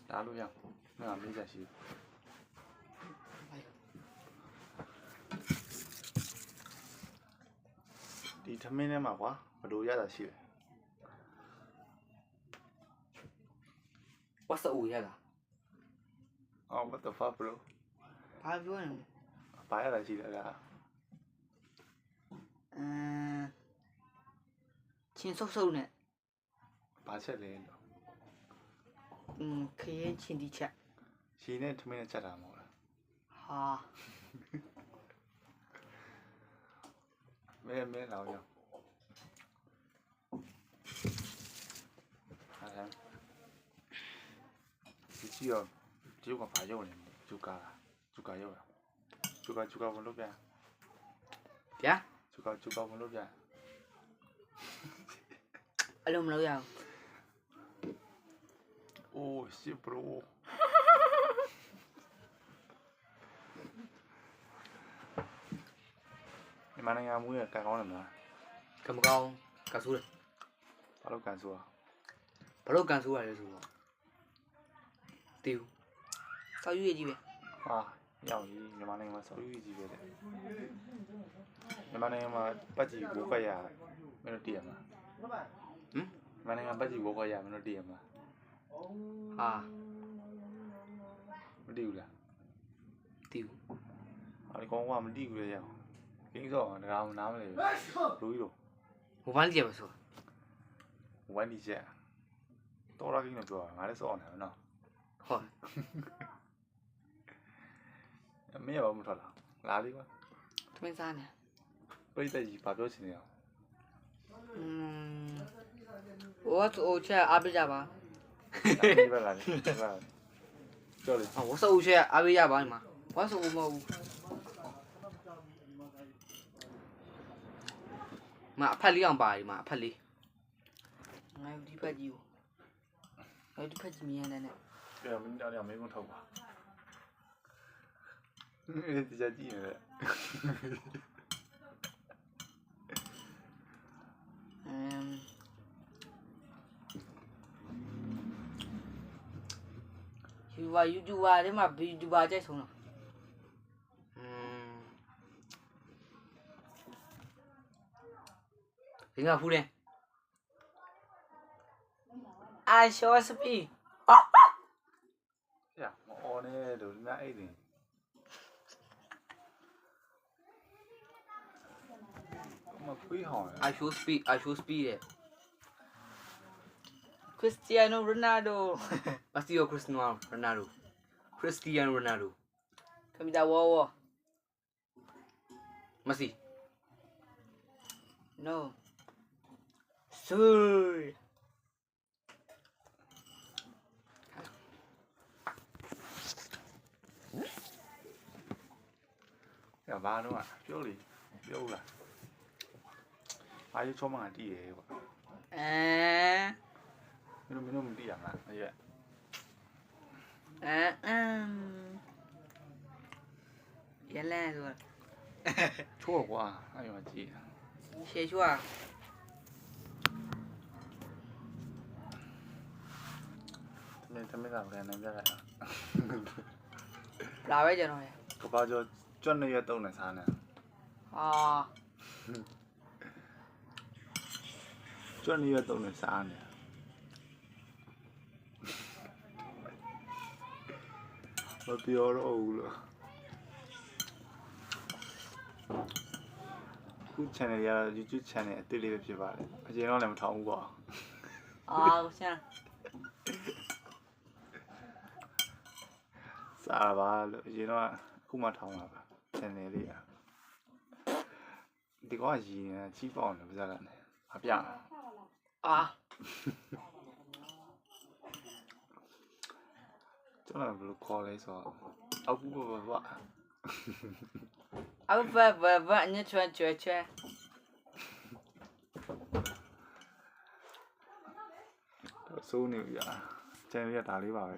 打录像，那没在洗。ဒီထမင်းထဲမှာကွာဘယ်လိုရတာရှိလဲ What's the way là? Oh what the fuck bro ဘာပြောနေလဲ ဘာရတာရှိလဲလား ချင်းဆုပ်ဆုပ်နဲ့ ဘာချက်လဲလို့ ခရင်ချင်းဒီချက် ရှည်နဲ့ထမင်းနဲ့ချက်တာမဟုတ်လား ဟာ မဲလောင်ရအဲ့ဒါဒီကြည့်ရောဒီကဘာရုံနေဂျူကာရုံလားဂျူကာဝင်လို့ပြန် ဗျာ ဂျူကာဝင်လို့ပြန် အဲ့လိုမလုပ်ရအောင် Oh shit bro မြန်မာနိုင်ငံမူရဲ့ကန်ကောင်းတယ်မလား ကမကောင်းကဆူးတယ် ဘာလို့ကန်ဆိုတာ ဘာလို့ကန်ဆူးရလဲဆိုတော့တီးစောက်ရွေးကြီးပဲ ဟာရောက်ကြီးမြန်မာနိုင်ငံမှာဆောက်ရွေးကြီးပဲတဲ့မြန်မာနိုင်ငံမှာပတ်ကြီးဘိုးကရမင်းတို့တည်ရမလားမြန်မာနိုင်ငံပတ်ကြီးဘိုးကရမင်းတို့တည်ရမလား ဟာ မတည်ဘူးလား တီး အဲ့ဒီကောင်ကမတည်ဘူးလေရောက်ကင်းစောတကားမနားမလဲလူကြီးတို့ ဟိုဘန်းကြည့်ပါဆို ဝမ်းဒီချက်တော်ရကင်းလို့ပြောတာငါလည်းစောနေတယ်နော် ဟော မင်းရောမထွက်လာလေးကွာ သမင်းစားနေ ပြိတ္တကြီးဘာပြောချင်နေအောင် what အိုချက်အားပေးကြပါ ဒီဘက်လာလေကြောက်လေ ဟော what အိုချက်အားပေးကြပါဒီမှာ what အိုမဟုတ်ဘူးမအဖက်လေးအောင်ပါဒီမှာအဖက်လေးငါဒီဖက်ကြီးကိုဒီဖက်ကြီးမြင်နေတယ် ပြမင်းတော်မင်းကုန်ထုတ်ပါဒီကြကြည့်နေတယ် YouTuber တွေမှာ YouTuber ကြိုက်ဆုံးလားဒီငါဖူးတယ် I show speed ရမအော်နေလို့ဒီများအဲ့ဒီမခွေးဟောင်း I show speed တဲ့ Cristiano Ronaldo မစီယို Cristiano Ronaldo ကမီတာဝေါ်မစီ No Sir ရဘာတော့ပြောလေပြောလားအားရချောမှတည်ရဲကွာမင်းတို့မတည်ရမှာအဲ့ရရလဲဆို ချိုးကွာအဲ့ရကြည့် ရှေ့ချွာ သမင်းကလည်းနိုင်ပြလိုက် လာပဲကျွန်တော်ရ ကဘာကျော်ကျွတ်နေရတုံးနေစားနေ ဟာ ကျွတ်နေရတုံးနေစားနေမပြောတော့ဘူးလို့ခု channel ရ YouTube channel အသေးလေးပဲဖြစ်ပါတယ်အရင်တော့လည်းမထောင်ဘူးပေါ့ ဆရာ စားပါလို့အရင်တော့အခုမှထောင်ပါပါ channel လေးဒီကောင်ကရည်နေချီးပေါအောင်လည်းပါးကနေမပြကျွန်တော်ဘယ်လိုခေါ်လဲဆိုတော့အောက်ဘူးဘာအောက်ဘအညချွဲစိုးနေပြီchannel ရဒါလေးပါပဲ